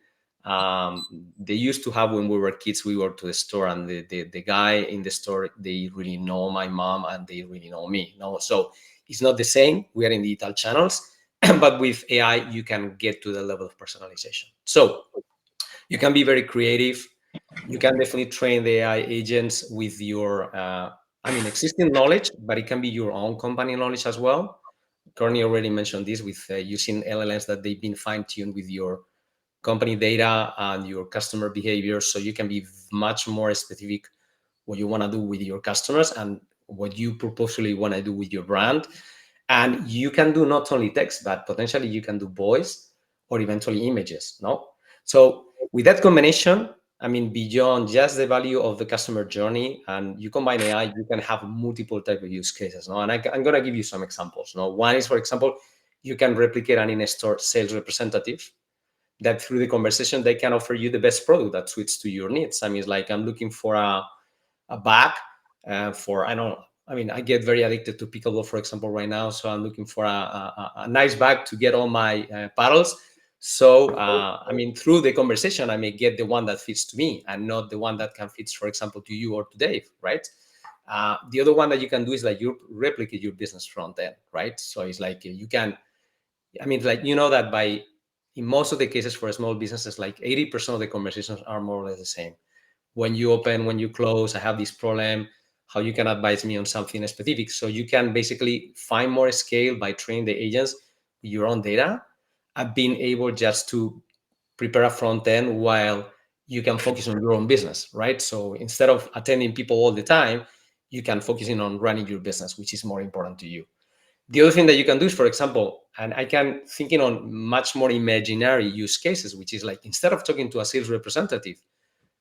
they used to have when we were kids, we were to the store and the guy in the store, they really know my mom and they really know me. So it's not the same. We are in digital channels, but with AI, you can get to the level of personalization. So you can be very creative. You can definitely train the AI agents with your, existing knowledge, but it can be your own company knowledge as well. Courtney already mentioned this with using LLMs that they've been fine-tuned with your company data and your customer behavior. So you can be much more specific what you want to do with your customers and what you purposefully want to do with your brand. And you can do not only text, but potentially you can do voice or eventually images. So with that combination, beyond just the value of the customer journey, and you combine AI, you can have multiple type of use cases. And I'm going to give you some examples. One is, for example, you can replicate an in-store sales representative that through the conversation, they can offer you the best product that suits to your needs. It's like I'm looking for a bag I get very addicted to pickleball, for example, right now. So I'm looking for a nice bag to get all my paddles. So, through the conversation, I may get the one that fits to me and not the one that can fit, for example, to you or to Dave, right? The other one that you can do is like you replicate your business front end, right? So it's like you can, that in most of the cases for small businesses, like 80% of the conversations are more or less the same. When you open, when you close, I have this problem, how you can advise me on something specific. So you can basically find more scale by training the agents with your own data and being able just to prepare a front end while you can focus on your own business, right? So instead of attending people all the time, you can focus in on running your business, which is more important to you. The other thing that you can do is, for example, and I can thinking on much more imaginary use cases, which is like instead of talking to a sales representative,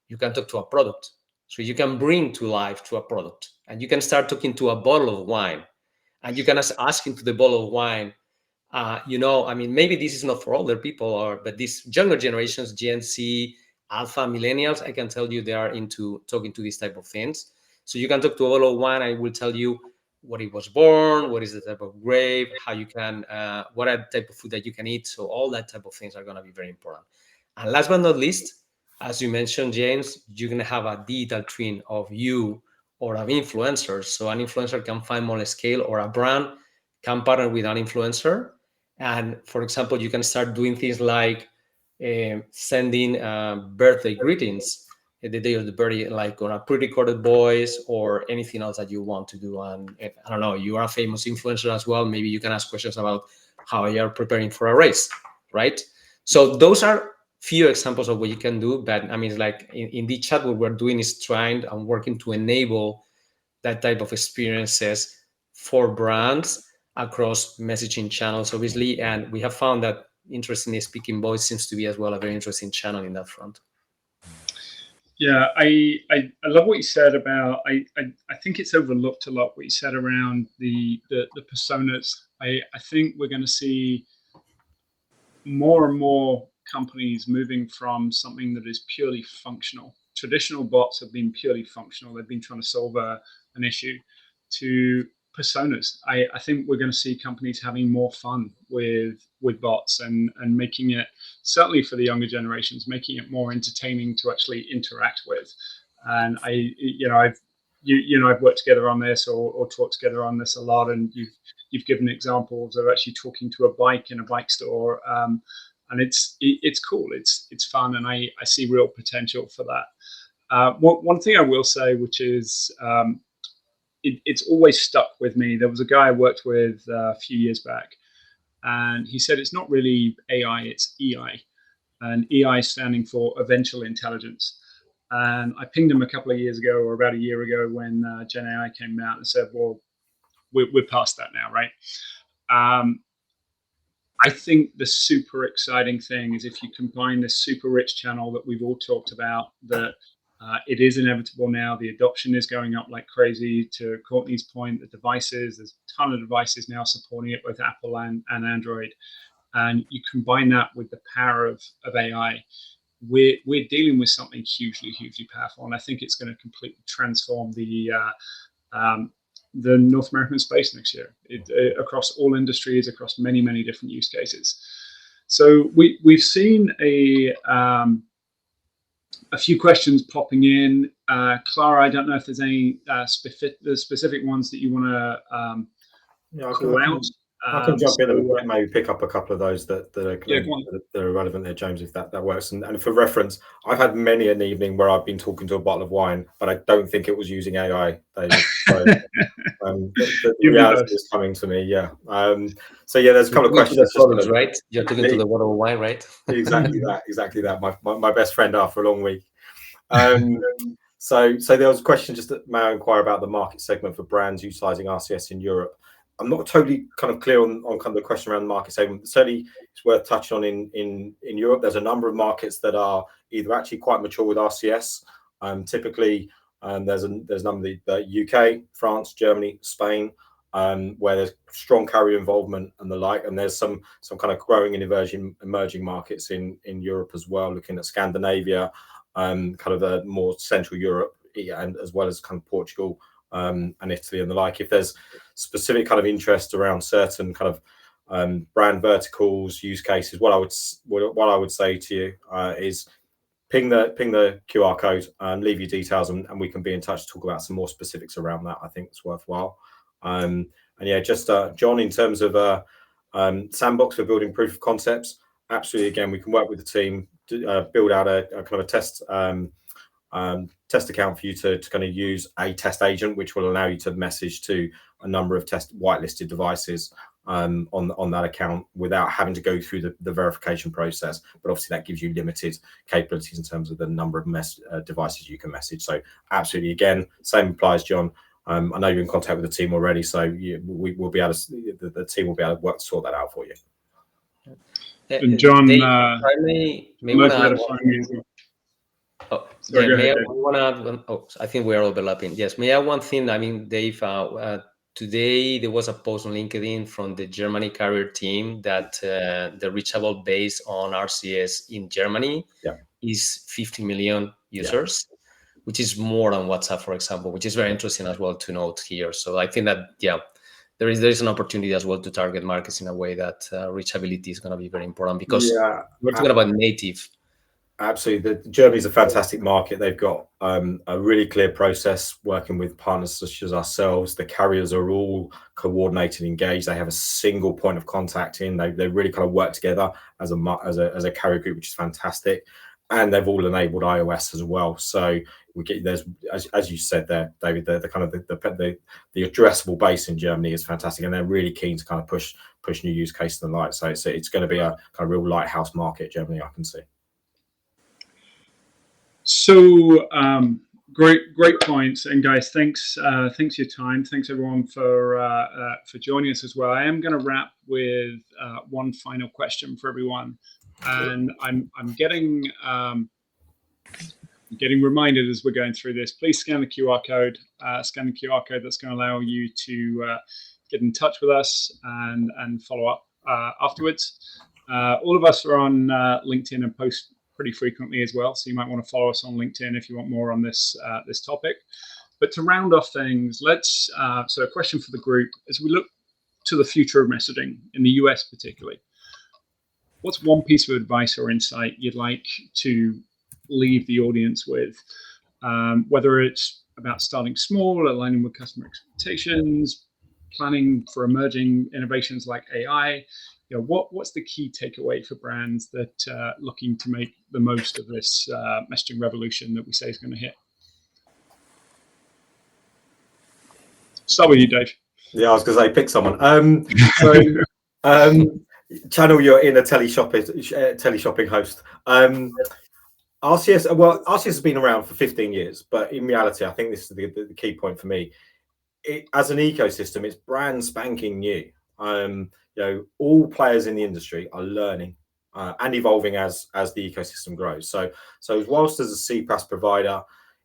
you can talk to a product. So you can bring to life to a product and you can start talking to a bottle of wine and you can ask into the bottle of wine, maybe this is not for older people but these younger generations, Gen Z, Alpha, Millennials, I can tell you they are into talking to these type of things. So you can talk to a bottle of wine. I will tell you what it was born, what is the type of grape, how you can, what are the type of food that you can eat. So all that type of things are going to be very important. And last but not least, as you mentioned, James, you're going to have a digital twin of you or of influencers. So an influencer can find more scale or a brand can partner with an influencer. And for example, you can start doing things like sending birthday greetings the day of the birthday, like on a pre-recorded voice or anything else that you want to do. And I don't know, you are a famous influencer as well. Maybe you can ask questions about how you are preparing for a race, right? So those are few examples of what you can do. But I mean, like in the chat, what we're doing is trying and working to enable that type of experiences for brands across messaging channels, obviously. And we have found that, interestingly, speaking voice seems to be as well a very interesting channel in that front. Yeah, I love what you said about. I think it's overlooked a lot what you said around the personas. I think we're going to see more and more companies moving from something that is purely functional. Traditional bots have been purely functional. They've been trying to solve an issue, to personas. I think we're going to see companies having more fun with bots and making it, certainly for the younger generations, making it more entertaining to actually interact with. And I've worked together on this or talked together on this a lot, and you've given examples of actually talking to a bike in a bike store, and it's cool, it's fun, and I see real potential for that. One thing I will say, which is it's always stuck with me. There was a guy I worked with a few years back, and he said it's not really AI, it's EI, and EI standing for eventual intelligence. And I pinged him a couple of years ago, or about a year ago, when Gen AI came out, and said, well, we're past that now, right? I think the super exciting thing is if you combine this super rich channel that we've all talked about, that it is inevitable now. The adoption is going up like crazy. To Courtney's point, the devices, there's a ton of devices now supporting it, both Apple and Android. And you combine that with the power of AI, we're dealing with something hugely, hugely powerful. And I think it's going to completely transform the North American space next year, across all industries, across many, many different use cases. So we've seen a few questions popping in. Clara, I don't know if there's any specific ones that you want to call out. I can jump in and maybe pick up a couple of those that are relevant there, James, if that works. And for reference, I've had many an evening where I've been talking to a bottle of wine, but I don't think it was using AI, David. So, the reality is coming to me, yeah. So yeah, there's a couple of questions. Right? You're talking to the bottle of wine, right? Exactly that. My best friend after a long week. So there was a question just that may I inquire about the market segment for brands utilizing RCS in Europe. I'm not totally kind of clear on kind of the question around the market segment. Certainly, it's worth touching on in Europe. There's a number of markets that are either actually quite mature with RCS. Typically, there's a number of the UK, France, Germany, Spain, where there's strong carrier involvement and the like. And there's some kind of growing and emerging markets in Europe as well, looking at Scandinavia, kind of a more Central Europe, and as well as kind of Portugal and Italy and the like. If there's specific kind of interest around certain kind of brand verticals, use cases, what I would say to you is ping the QR code and leave your details, and we can be in touch to talk about some more specifics around that. I think it's worthwhile. And yeah, just John, in terms of sandbox for building proof of concepts, absolutely. Again, we can work with the team to build out a kind of a test account for you to kind of use a test agent, which will allow you to message to a number of test whitelisted devices on that account without having to go through the verification process. But obviously that gives you limited capabilities in terms of the number of devices you can message. So absolutely, again, same applies, John. I know you're in contact with the team already, so we will be able to, the team will be able to work to sort that out for you. And John, Dave, may want to add one. Oh, sorry, yeah, I think we are overlapping. Yes, may I add one thing? I mean, Dave, today there was a post on LinkedIn from the Germany carrier team that the reachable base on RCS in Germany is 50 million users, which is more than WhatsApp, for example, which is very interesting as well to note here. So I think that, there is an opportunity as well to target markets in a way that reachability is going to be very important, because we're talking about native. Absolutely. Germany is a fantastic market. They've got a really clear process working with partners such as ourselves. The carriers are all coordinated, engaged. They have a single point of contact in. They really kind of work together as a carrier group, which is fantastic. And they've all enabled iOS as well. So we get, there's, as you said there, David, the kind of the addressable base in Germany is fantastic, and they're really keen to kind of push new use cases and the like. So it's going to be a kind of real lighthouse market, Germany, I can see. So great points, and guys, thanks for your time. Thanks everyone for joining us as well. I am going to wrap with one final question for everyone, and I'm getting reminded as we're going through this. Please scan the QR code. Scan the QR code. That's going to allow you to get in touch with us and follow up afterwards. All of us are on LinkedIn and post pretty frequently as well, so you might want to follow us on LinkedIn if you want more on this this topic. But to round off things, let's so a question for the group as we look to the future of messaging in the US particularly. What's one piece of advice or insight you'd like to leave the audience with, whether it's about starting small, aligning with customer expectations, planning for emerging innovations like AI? You know, what's the key takeaway for brands that looking to make the most of this messaging revolution that we say is going to hit? Start with you, Dave. Yeah, I was going to say pick someone. Channel your inner teleshopping host. RCS, well, RCS has been around for 15 years, but in reality, I think this is the key point for me. As an ecosystem, it's brand spanking new. You know, all players in the industry are learning and evolving as the ecosystem grows. So whilst as a CPaaS provider,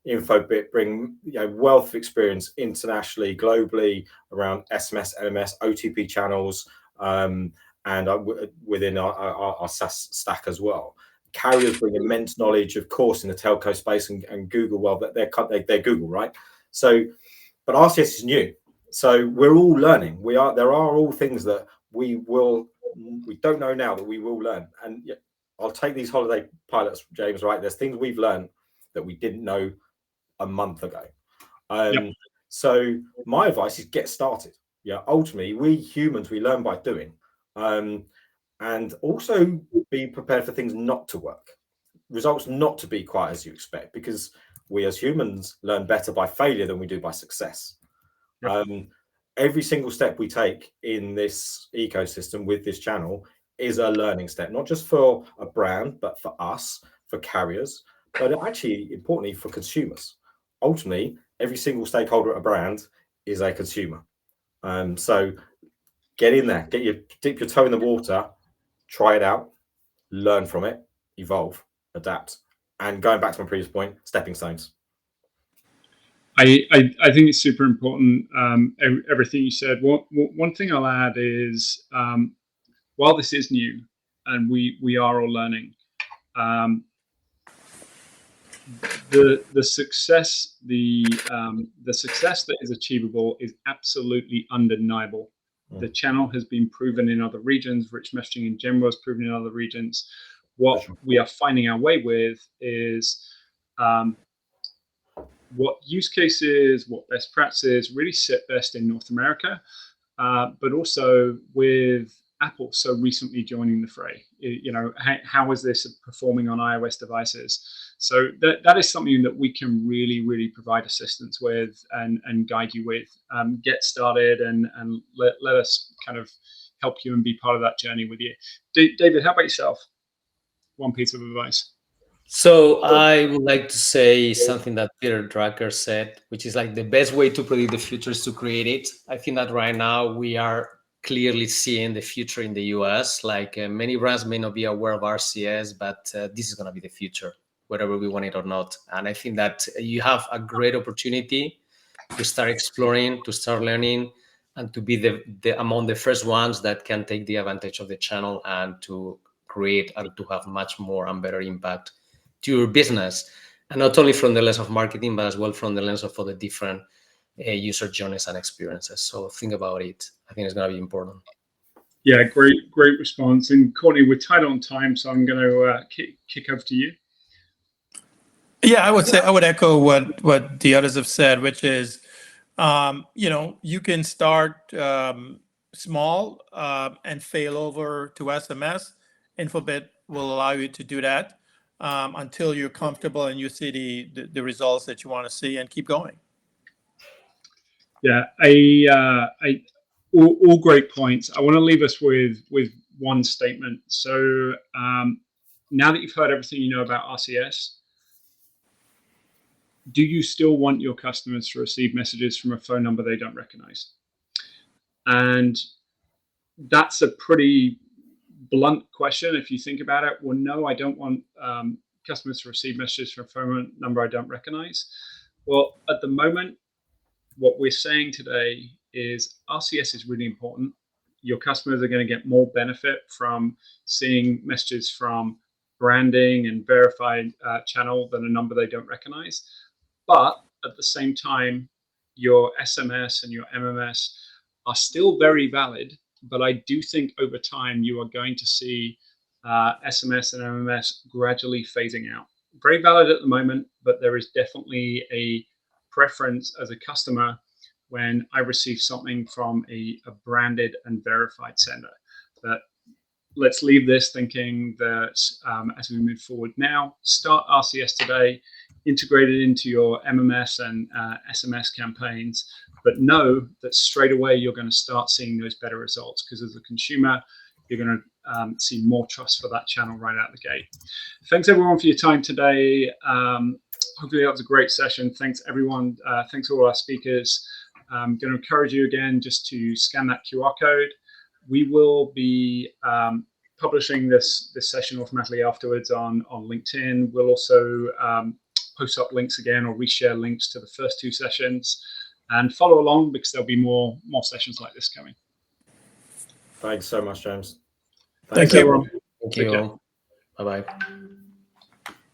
Infobip bring wealth of experience internationally, globally around SMS, MMS, OTP channels, and within our SaaS stack as well. Carriers bring immense knowledge, of course, in the telco space and Google. Well, they're Google, right? So, but RCS is new, so we're all learning. There are all things that we don't know now that we will learn. And I'll take these holiday pilots, James, right? There's things we've learned that we didn't know a month ago. So my advice is get started. Ultimately, we humans, we learn by doing. And also be prepared for things not to work, results not to be quite as you expect, because we as humans learn better by failure than we do by success. Every single step we take in this ecosystem with this channel is a learning step, not just for a brand, but for us, for carriers, but actually, importantly, for consumers. Ultimately, every single stakeholder at a brand is a consumer. So get in there, dip your toe in the water, try it out, learn from it, evolve, adapt. And going back to my previous point, stepping stones. I think it's super important, everything you said. One thing I'll add is, while this is new and we are all learning, the success that is achievable is absolutely undeniable. The channel has been proven in other regions. Rich messaging in general is proven in other regions. What we are finding our way with is what use cases, what best practices really sit best in North America, but also with Apple so recently joining the fray. How is this performing on iOS devices? So that is something that we can really provide assistance with and guide you with. Get started and let us kind of help you and be part of that journey with you. David, how about yourself? One piece of advice. So I would like to say something that Peter Drucker said, which is like the best way to predict the future is to create it. I think that right now we are clearly seeing the future in the US. Like many brands may not be aware of RCS, but this is going to be the future, whether we want it or not. And I think that you have a great opportunity to start exploring, to start learning, and to be the among the first ones that can take the advantage of the channel and to create and to have much more and better impact to your business. And not only from the lens of marketing, but as well from the lens of all the different user journeys and experiences. So think about it. I think it's going to be important. Yeah, great response. And Courtney, we're tight on time, so I'm going to kick over to you. Yeah, I would echo what the others have said, which is, you can start small and fail over to SMS. Infobip will allow you to do that until you're comfortable and you see the results that you want to see, and keep going. Yeah, all great points. I want to leave us with one statement. So now that you've heard everything you know about RCS, do you still want your customers to receive messages from a phone number they don't recognize? And that's a pretty blunt question if you think about it. Well, no, I don't want customers to receive messages from a phone number I don't recognize. Well, at the moment, what we're saying today is RCS is really important. Your customers are going to get more benefit from seeing messages from branding and verified channel than a number they don't recognize. But at the same time, your SMS and your MMS are still very valid. But I do think over time you are going to see SMS and MMS gradually phasing out. Very valid at the moment, but there is definitely a preference as a customer when I receive something from a branded and verified sender. But let's leave this thinking that as we move forward now, start RCS today, integrate it into your MMS and SMS campaigns, but know that straight away you're going to start seeing those better results, because as a consumer, you're going to see more trust for that channel right out the gate. Thanks everyone for your time today. Hopefully that was a great session. Thanks everyone. Thanks to all our speakers. I'm going to encourage you again just to scan that QR code. We will be publishing this session automatically afterwards on LinkedIn. We'll also post up links again or reshare links to the first 2 sessions, and follow along because there'll be more sessions like this coming. Thanks so much, James. Thank you. Everyone. Thank you. Bye-bye.